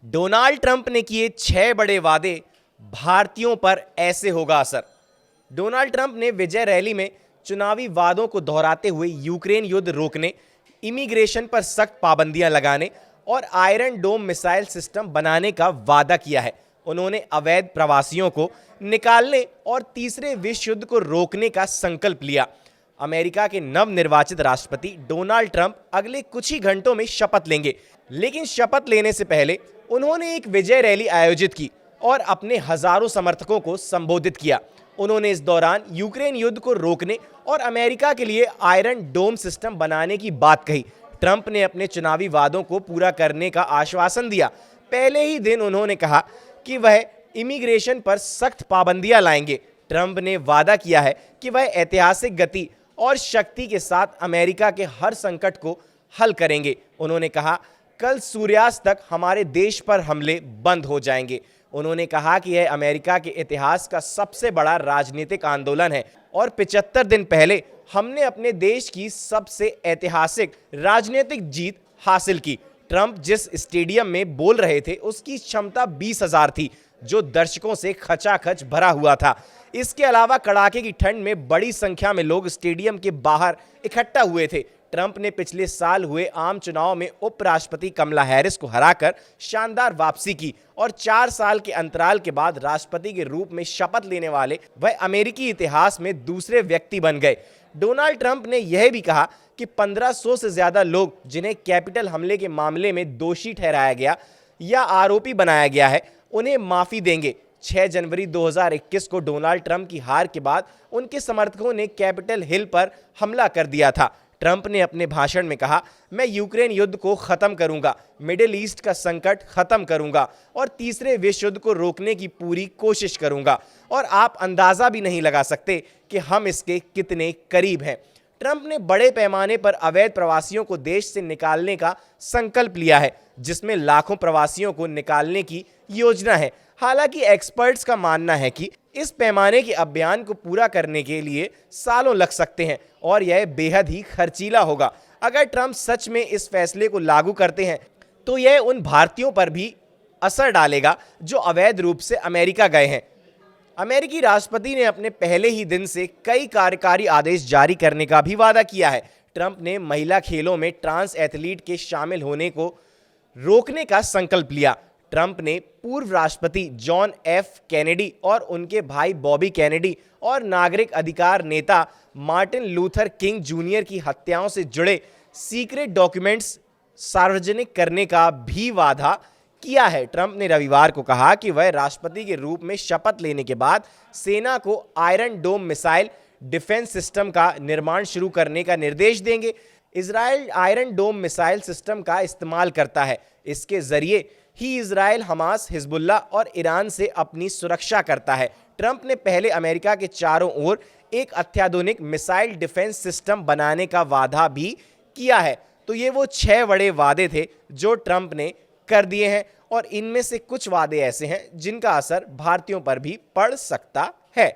Donald Trump ने किए 6 बड़े वादे, भारतीयों पर ऐसे होगा असर। डोनाल्ड ट्रंप ने विजय रैली में चुनावी वादों को दोहराते हुए यूक्रेन युद्ध रोकने, इमिग्रेशन पर सख्त पाबंदियां लगाने और आयरन डोम मिसाइल सिस्टम बनाने का वादा किया है। उन्होंने अवैध प्रवासियों को निकालने और तीसरे विश्व युद्ध को रोकने का संकल्प लिया। अमेरिका के नवनिर्वाचित राष्ट्रपति डोनाल्ड ट्रंप अगले कुछ ही घंटों में शपथ लेंगे, लेकिन शपथ लेने से पहले उन्होंने एक विजय रैली आयोजित की और अपने हजारों समर्थकों को संबोधित किया। उन्होंने इस दौरान यूक्रेन युद्ध को रोकने और अमेरिका के लिए आयरन डोम सिस्टम बनाने की बात कही। ट्रंप ने अपने चुनावी वादों को पूरा करने का आश्वासन दिया। पहले ही दिन उन्होंने कहा कि वह इमिग्रेशन पर सख्त पाबंदियां लाएंगे। ट्रंप ने वादा किया है कि वह ऐतिहासिक गति और शक्ति के साथ अमेरिका के हर संकट को हल करेंगे। उन्होंने कहा, कल सूर्यास्त तक हमारे देश पर हमले बंद हो जाएंगे। उन्होंने कहा कि यह अमेरिका के इतिहास का सबसे बड़ा राजनीतिक आंदोलन है और 75 दिन पहले हमने अपने देश की सबसे ऐतिहासिक राजनीतिक जीत हासिल की। ट्रंप जिस स्टेडियम में बोल रहे थे उसकी क्षमता 20,000 थी, जो दर्शकों से खचाखच भरा हुआ था। इसके अलावा कड़ाके की ठंड में बड़ी संख्या में लोग स्टेडियम के बाहर इकट्ठा हुए थे। ट्रंप ने पिछले साल हुए आम चुनाव में उपराष्ट्रपति कमला हैरिस को हराकर शानदार वापसी की और 4 साल के अंतराल के बाद राष्ट्रपति के रूप में शपथ लेने वाले वह अमेरिकी इतिहास में दूसरे व्यक्ति बन गए। डोनाल्ड ट्रंप ने यह भी कहा कि 1500 से ज्यादा लोग जिन्हें कैपिटल हमले के मामले में दोषी ठहराया गया या आरोपी बनाया गया है, उन्हें माफी देंगे। 6 जनवरी 2021 को डोनाल्ड ट्रंप की हार के बाद उनके समर्थकों ने कैपिटल हिल पर हमला कर दिया था। ट्रंप ने अपने भाषण में कहा, मैं यूक्रेन युद्ध को खत्म करूंगा, मिडिल ईस्ट का संकट खत्म करूंगा और तीसरे विश्व युद्ध को रोकने की पूरी कोशिश करूंगा और आप अंदाजा भी नहीं लगा सकते कि हम इसके कितने करीब हैं। ट्रंप ने बड़े पैमाने पर अवैध प्रवासियों को देश से निकालने का संकल्प लिया है, जिसमें लाखों प्रवासियों को निकालने की योजना है। हालांकि एक्सपर्ट्स का मानना है कि इस पैमाने के अभियान को पूरा करने के लिए सालों लग सकते हैं और यह बेहद ही खर्चीला होगा। अगर ट्रंप सच में इस फैसले को लागू करते हैं तो यह उन भारतीयों पर भी असर डालेगा जो अवैध रूप से अमेरिका गए हैं। अमेरिकी राष्ट्रपति ने अपने पहले ही दिन से कई कार्यकारी आदेश जारी करने का भी वादा किया है। ट्रंप ने महिला खेलों में ट्रांस एथलीट के शामिल होने को रोकने का संकल्प लिया। ट्रंप ने पूर्व राष्ट्रपति जॉन एफ कैनेडी और उनके भाई बॉबी कैनेडी और नागरिक अधिकार नेता मार्टिन लूथर किंग जूनियर की हत्याओं से जुड़े सीक्रेट डॉक्यूमेंट्स सार्वजनिक करने का भी वादा किया है। ट्रंप ने रविवार को कहा कि वह राष्ट्रपति के रूप में शपथ लेने के बाद सेना को iron dome missile defence system का निर्माण शुरू करने का निर्देश देंगे। Israel iron dome missile system का इस्तेमाल करता है। इसके जरिए ही इजराइल, हमास, हिजबुल्ला और ईरान से अपनी सुरक्षा करता है। ट्रंप ने पहले अमेरिका के चारों ओर एक अत्याधुनिक मिसाइल डिफेंस सिस्टम बनाने का वादा भी किया है। तो ये वो 6 बड़े वादे थे जो ट्रंप ने कर दिए हैं और इनमें से कुछ वादे ऐसे हैं जिनका असर भारतीयों पर भी पड़ सकता है।